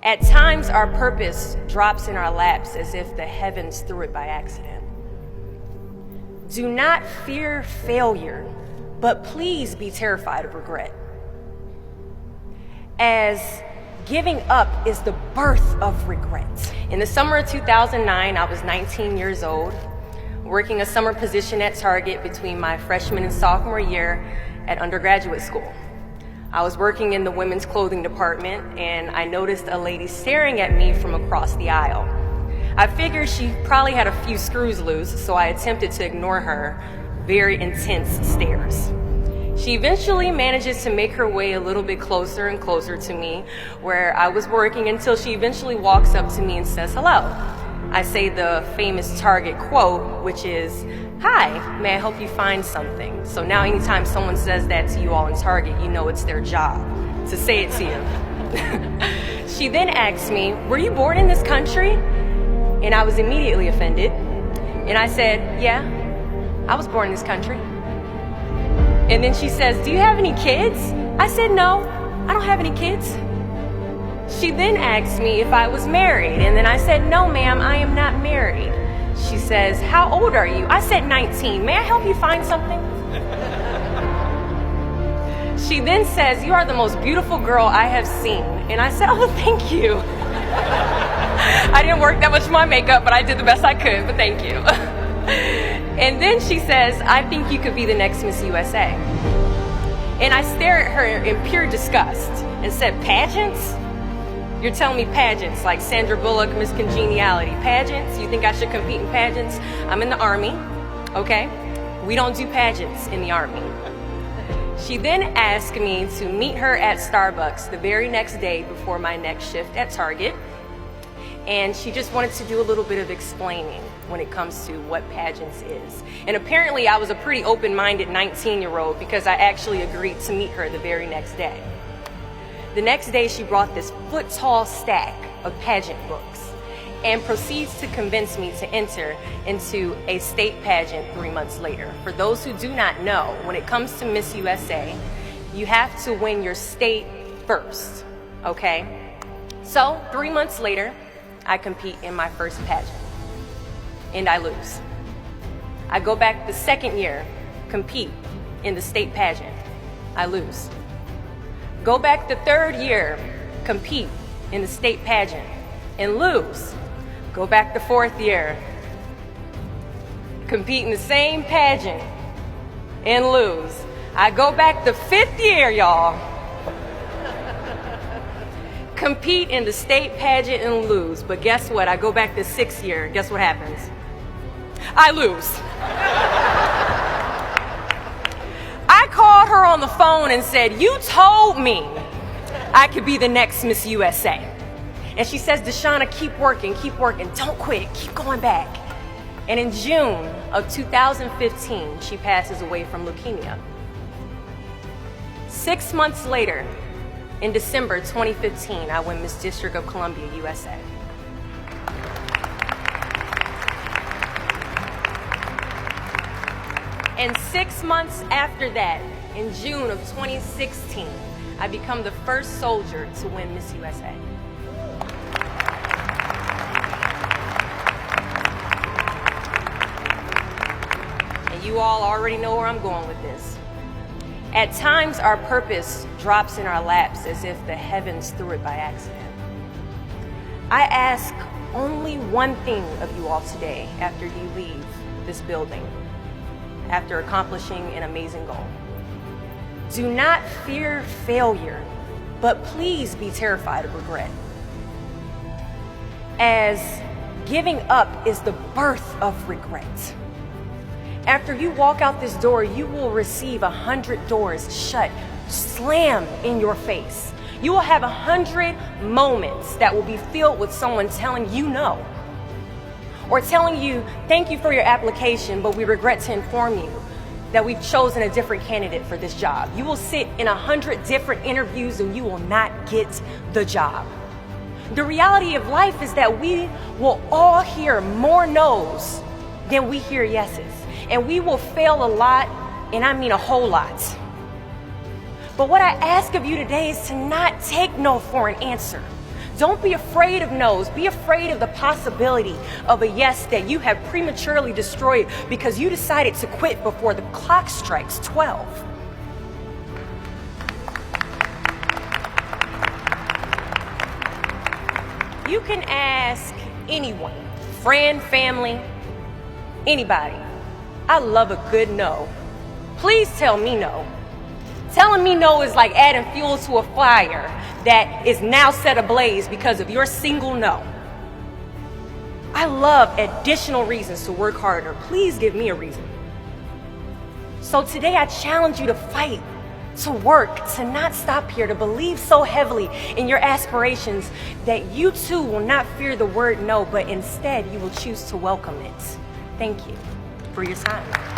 At times, our purpose drops in our laps as if the heavens threw it by accident. Do not fear failure, but please be terrified of regret. As giving up is the birth of regret. In the summer of 2009, I was 19 years old, working a summer position at Target between my freshman and sophomore year at undergraduate school. I was working in the women's clothing department, and I noticed a lady staring at me from across the aisle. I figured she probably had a few screws loose, so I attempted to ignore her very intense stares. She eventually manages to make her way a little bit closer and closer to me where I was working until she eventually walks up to me and says hello. I say the famous Target quote, which is, "Hi, may I help you find something?" So now anytime someone says that to you all in Target, you know it's their job to say it to you. She then asks me, "Were you born in this country?" And I was immediately offended. And I said, "Yeah, I was born in this country." And then she says, "Do you have any kids?" I said, "No, I don't have any kids." She then asked me if I was married, and then I said, "No, ma'am, I am not married." She says, "How old are you?" I said, 19. "May I help you find something?" She then says, "You are the most beautiful girl I have seen." And I said, "Oh, thank you." I didn't work that much for my makeup, but I did the best I could, but thank you. And then she says, "I think you could be the next Miss USA." And I stare at her in pure disgust and said, "Pageants? You're telling me pageants like Sandra Bullock, Miss Congeniality. Pageants? You think I should compete in pageants? I'm in the Army, okay? We don't do pageants in the Army." She then asked me to meet her at Starbucks the very next day before my next shift at Target. And she just wanted to do a little bit of explaining when it comes to what pageants is. And apparently I was a pretty open-minded 19-year-old because I actually agreed to meet her the very next day. The next day she brought this foot-tall stack of pageant books and proceeds to convince me to enter into a state pageant 3 months later. For those who do not know, when it comes to Miss USA, you have to win your state first, okay? So 3 months later, I compete in my first pageant, and I lose. I go back the second year, compete in the state pageant, I lose. Go back the third year, compete in the state pageant, and lose. Go back the fourth year, compete in the same pageant, and lose. I go back the fifth year, y'all. Compete in the state pageant and lose. But guess what? I go back the sixth year. Guess what happens? I lose. I called her on the phone and said, "You told me I could be the next Miss USA." And she says, "Deshauna, keep working, don't quit, keep going back." And in June of 2015, she passes away from leukemia. 6 months later, in December 2015, I win Miss District of Columbia, USA. And 6 months after that, in June of 2016, I become the first soldier to win Miss USA. And you all already know where I'm going with this. At times, our purpose drops in our laps as if the heavens threw it by accident. I ask only one thing of you all today after you leave this building, after accomplishing an amazing goal. Do not fear failure, but please be terrified of regret. As giving up is the birth of regret. After you walk out this door, you will receive 100 doors shut, slammed in your face. You will have 100 moments that will be filled with someone telling you no, or telling you, "Thank you for your application, but we regret to inform you that we've chosen a different candidate for this job." You will sit in 100 different interviews and you will not get the job. The reality of life is that we will all hear more no's than we hear yeses. And we will fail a lot, and I mean a whole lot. But what I ask of you today is to not take no for an answer. Don't be afraid of no's. Be afraid of the possibility of a yes that you have prematurely destroyed because you decided to quit before the clock strikes 12. You can ask anyone, friend, family, anybody. I love a good no. Please tell me no. Telling me no is like adding fuel to a fire that is now set ablaze because of your single no. I love additional reasons to work harder. Please give me a reason. So today I challenge you to fight, to work, to not stop here, to believe so heavily in your aspirations that you too will not fear the word no, but instead you will choose to welcome it. Thank you for your time.